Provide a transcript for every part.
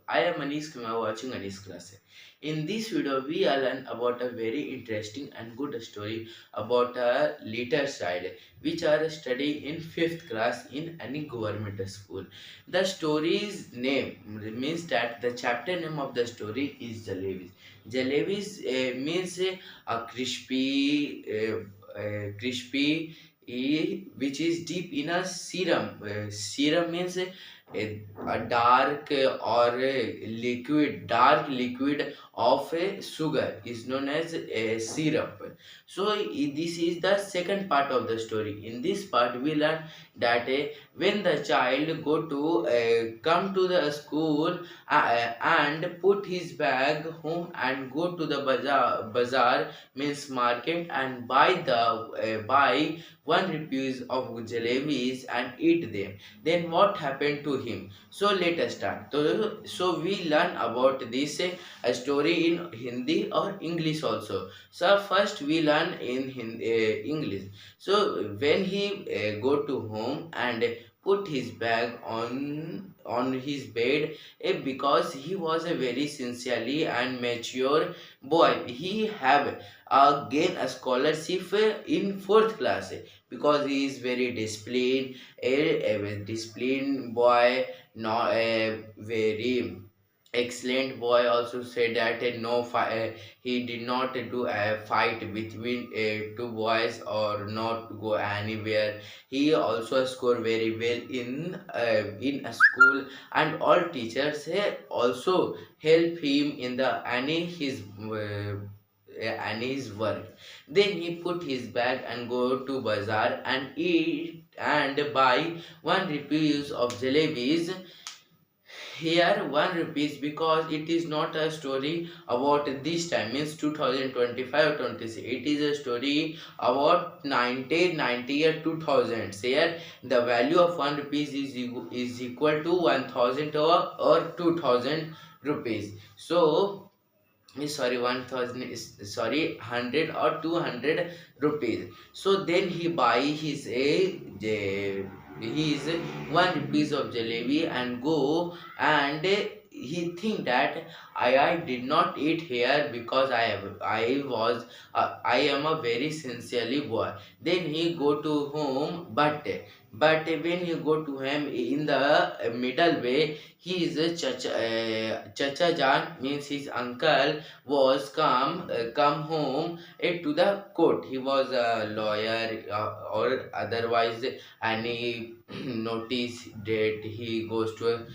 I am Manish Kumar watching Anish class. In this video, we will learn about a very interesting and good story about a little child which are studying in 5th class in any government school. The story's name means that the chapter name of the story is Jalebis. Jalebis means a crispy which is deep in a serum. Serum means a dark or a dark liquid of a sugar is known as a syrup. So this is the second part of the story. In this part we learn that when the child go to come to the school and put his bag home and go to the bazaar means market and buy 1 rupees of jalebis and eat them, then what happened to him? So let us start. So we learn about this a story in Hindi or English also. So first we learn in English. So when he go to home and put his bag on his bed, because he was a very sincerely and mature boy, he have gain a scholarship in 4th class because he is very disciplined, a disciplined boy, not a very excellent boy. Also said that he did not do a fight between two boys or not go anywhere. He also scored very well in a school, and all teachers also help him in the any his work. Then he put his bag and go to bazaar and eat and buy 1 rupees of jalebis. Here 1 rupees because it is not a story about this time means 2025 or 26. It is a story about 1990 or 2000. Here the value of 1 rupees is equal to 1000 or 2000 rupees. So sorry, 1000 is sorry 100 or 200 rupees. So then he buy his 1 rupees of jalebi and go, and he think that I did not eat here because I am a very sincerely boy. Then he go to home, but when he go to him in the middle way, he is a Chacha Jan means his uncle was come home to the court. He was a lawyer or otherwise any notice that he goes to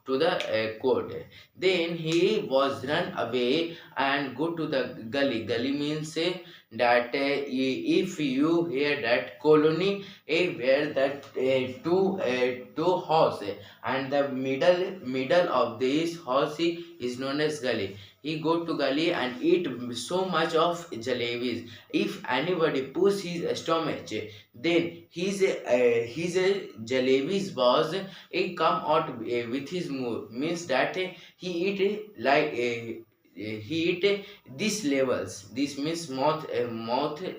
the court. Then he was run away and go to the gully. Gully means that if you hear that colony where that two house and the middle of this house is known as gully. He go to gully and eat so much of jalebis. If anybody push his stomach, then his jalebis was come out with his move means that he eat he eat these levels. This means mouth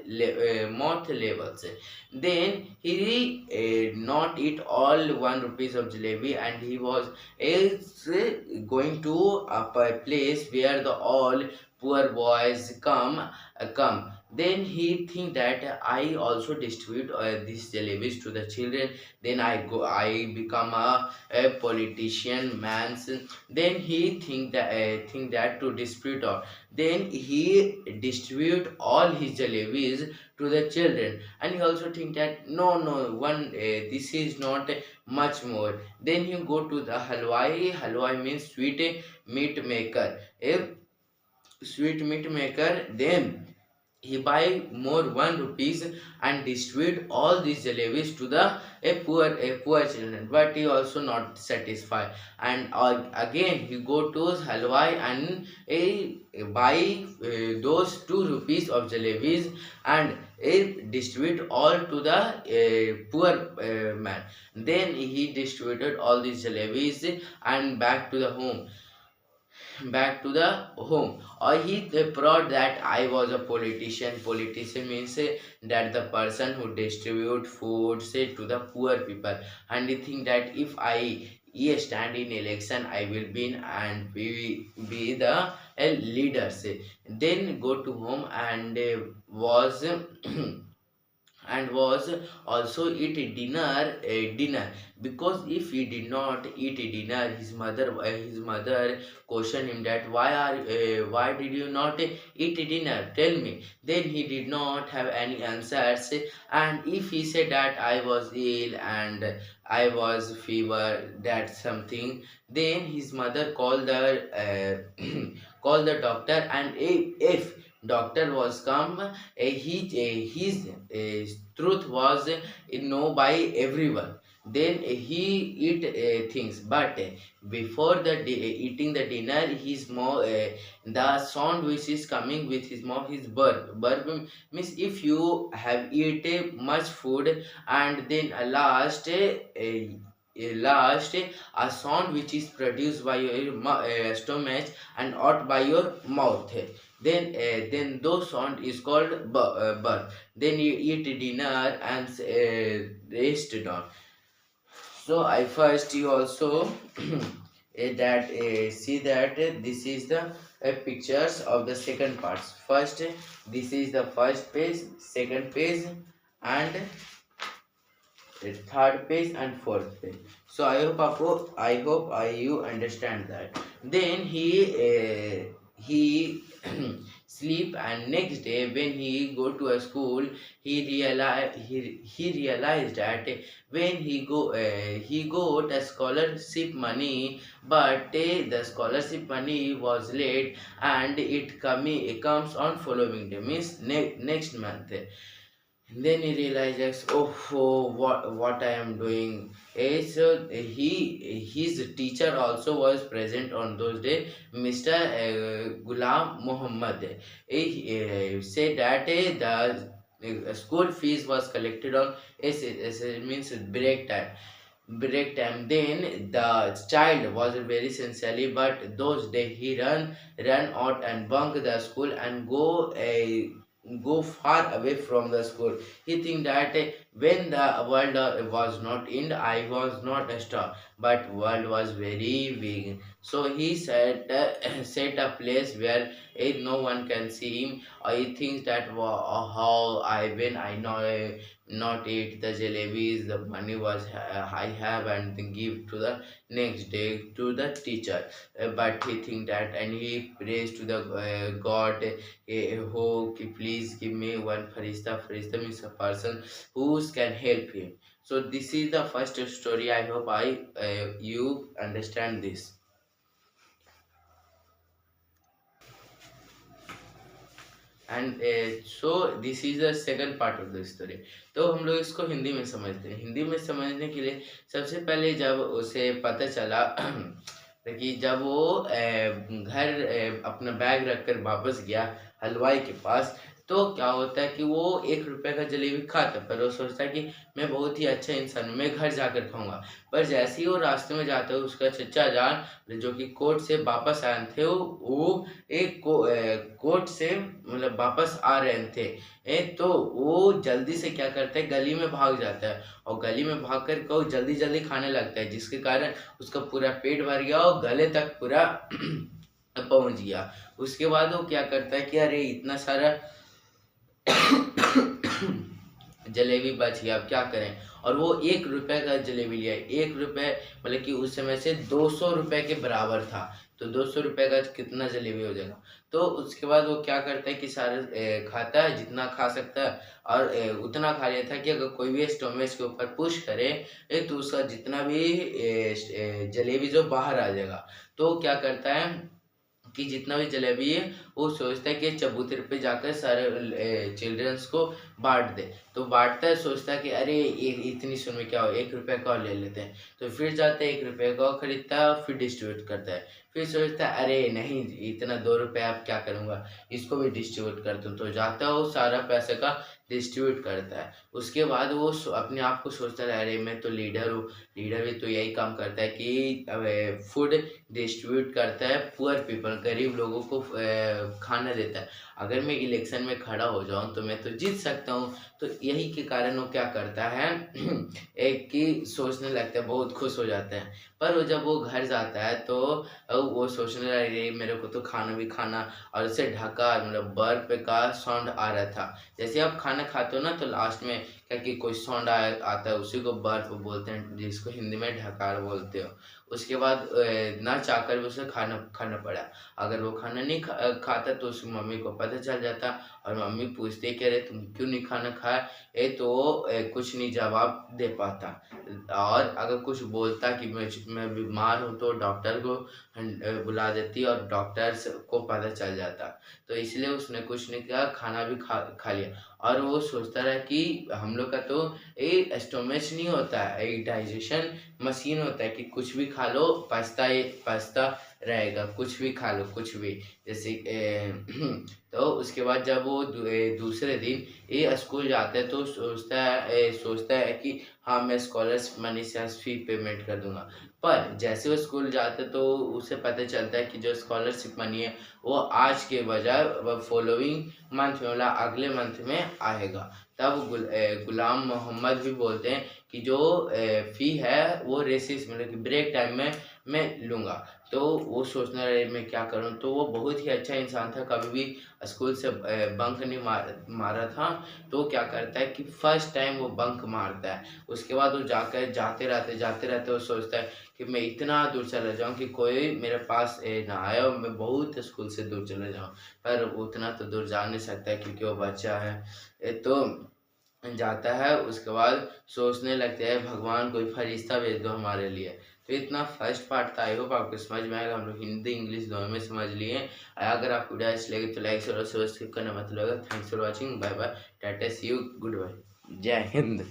levels. Then he not eat all 1 rupees of jalebi, and he was is going to a place where the all poor boys come. Then he think that I also distribute these jalebis to the children. Then I become a politician man. Then he think that to distribute all. Then he distribute all his jalebis to the children, and he also think that no one this is not much more. Then he go to the halwai means sweet meat maker. A sweet meat maker, then he buy more 1 rupees and distribute all these jalebis to the a poor children, but he also not satisfied, and again he go to halwai and buy those 2 rupees of jalebis and distribute all to the poor man. Then he distributed all these jalebis and back to the home, or he brought that I was a politician means that the person who distribute food say to the poor people, and he think that if I ye stand in election, I will win and we be the leaders. Then go to home and was and was also eat dinner, because if he did not eat dinner, his mother questioned him that why did you not eat dinner, tell me. Then he did not have any answers, and if he said that I was ill and I was fever, that something, then his mother called the called the doctor, and if doctor was come, his truth was known by everyone. Then he eat things, but before eating the dinner, the sound which is coming with his mouth is burp means if you have eaten much food, and then last a sound which is produced by your stomach and out by your mouth, then those sound is called burp. Then you eat dinner and rest down. So I first you also that see that this is the pictures of the second parts. First, this is the first page, second page, and third page and fourth page. So I hope you understand that. Then he sleep, and next day when he go to a school, he realized that when he got a scholarship money, but the scholarship money was late, and it comes on following day, means next month. Then he realizes, oh, what I am doing. So his teacher also was present on those days, Mr. Ghulam Muhammad. He said that the school fees was collected on means break time. Then the child was very sincerely, but those days he ran out and bunk the school and go far away from the school. He think that when the world was not in, I was not a star, but world was very big. So he said set a place where no one can see him. I think that how I when I know not eat the jalebis, the money was I have and then give to the next day to the teacher. But he think that, and he prays to the God, who please give me one farista. Farista means a person who can help him. So this is the first story. I hope you understand this. And so this is the second part of the story. तो हम लोग इसको हिंदी में समझते हैं। हिंदी में समझने के लिए सबसे पहले जब उसे पता चला कि जब वो घर अपना बैग रखकर वापस गया हलवाई के पास, तो क्या होता है कि वो 1 रुपए का जलेबी खाता, पर वो सोचता है कि मैं बहुत ही अच्छा इंसान हूँ, मैं घर जाकर खाऊंगा। पर जैसे ही वो रास्ते में जाता है, उसका चचा जान जो कि कोर्ट से वापस आए थे, वो कोर्ट से मतलब वापस आ रहे थे। तो वो जल्दी से क्या करता है, गली में भाग जाता है, और गली में भाग कर वो जल्दी जल्दी खाने लगता है, जिसके कारण उसका पूरा पेट भर गया और गले तक पूरा पहुंच गया। उसके बाद वो क्या करता है कि अरे इतना सारा जलेबी बच गया, अब क्या करें। और वो 1 रुपए का जलेबी लिया। 1 रुपए मतलब कि उस समय से 200 रुपए के बराबर था। तो 200 रुपए का कितना जलेबी हो जाएगा। तो उसके बाद वो क्या करता है कि सारे खाता है, जितना खा सकता है, और उतना खा लिया था कि अगर कोई भी स्टोमेज के ऊपर पुश करे तो उसका जितना भी जलेबी जो बाहर आ जाएगा। तो क्या करता है कि जितना भी जलेबी है वो सोचता है कि चबूतरे पे जाकर सारे चिल्ड्रंस को बांट दे। तो बांटता है, सोचता है कि अरे इतनी सुन में क्या हो, 1 रुपए का और ले लेते हैं। तो फिर जाता है 1 रुपए का खरीदता है, फिर डिस्ट्रीब्यूट करता है। फिर सोचता है अरे नहीं, इतना 2 रुपए अब क्या करूँगा, इसको भी डिस्ट्रीब्यूट करता हूँ। तो जाता है वो सारा पैसे का डिस्ट्रीब्यूट करता है। उसके बाद वो अपने आप को सोचता है अरे मैं तो लीडर हूँ। लीडर भी तो यही काम करता है कि फूड डिस्ट्रीब्यूट करता है, पुअर पीपल गरीब लोगों को खाना देता है। अगर मैं इलेक्शन में खड़ा हो जाऊं तो मैं तो जीत सकता हूं। तो यही के कारण वो क्या करता है एक कि सोचने लगता है, बहुत खुश हो जाता है। पर वो जब वो घर जाता है तो वो सोचने लगा, "अरे! मेरे को तो खाना भी खाना", और उससे ढका मतलब बर्फ का साउंड आ रहा था। जैसे आप खाना खाते हो ना तो लास्ट में क्या कि कोई साउंड आता है, उसी को बर्फ बोलते हैं, जिसको हिंदी में ढकार बोलते हो। उसके बाद ना चाहकर भी उसे खाना खाना पड़ा। अगर वो खाना नहीं खाता तो उसकी मम्मी को पता चल जाता, और मम्मी पूछती है कि अरे तुम क्यों नहीं खाना खाया? तो वो कुछ नहीं जवाब दे पाता। और अगर कुछ बोलता कि मैं बीमार हूँ तो डॉक्टर को बुला देती, और डॉक्टर्स को पता चल जाता। तो इसलिए उसने कुछ नहीं किया, खाना भी खा लिया। और वो सोचता रहा कि हम लोग का तो एक स्टोमच नहीं होता है, एक डाइजेशन मशीन होता है कि कुछ भी खा लो, पचता रहेगा, कुछ भी खा लो, कुछ भी। जैसे तो उसके बाद जब वो दूसरे दिन ये स्कूल जाता है तो सोचता है कि हाँ मैं स्कॉलरशिप मनी से आज फी पेमेंट कर दूंगा। पर जैसे वो स्कूल जाता है तो उसे पता चलता है कि जो स्कॉलरशिप मनी है वो आज के बजाय फॉलोइंग मंथ में, मतलब अगले मंथ में आएगा। तब गुलाम मोहम्मद भी बोलते हैं कि जो फी है वो रेसिस मतलब कि ब्रेक टाइम में मैं लूँगा। तो वो सोचने लगे मैं क्या करूँ? तो वो बहुत ही अच्छा इंसान था, कभी भी स्कूल से बंक नहीं मारा था। तो वो क्या करता है कि फर्स्ट टाइम वो बंक मारता है। उसके बाद वो जाते रहते वो सोचता है कि मैं इतना दूर चला जाऊँ कि कोई मेरे पास ना आए और मैं बहुत स्कूल से दूर चला जाऊँ। पर उतना तो दूर जा नहीं सकता है क्योंकि वो बच्चा है। तो जाता है, उसके बाद सोचने लगते हैं भगवान कोई फरिश्ता भेज दो हमारे लिए। तो इतना फर्स्ट पार्ट था, आई होप आपको समझ में आएगा। हम लोग हिंदी इंग्लिश दोनों में समझ लिए। अगर आपको वीडियो अच्छी लगी तो लाइक शेयर और सब्सक्राइब करना मत भूलिएगा। Thanks for watching, bye bye, टाटा, सी यू, गुड बाय, जय हिंद।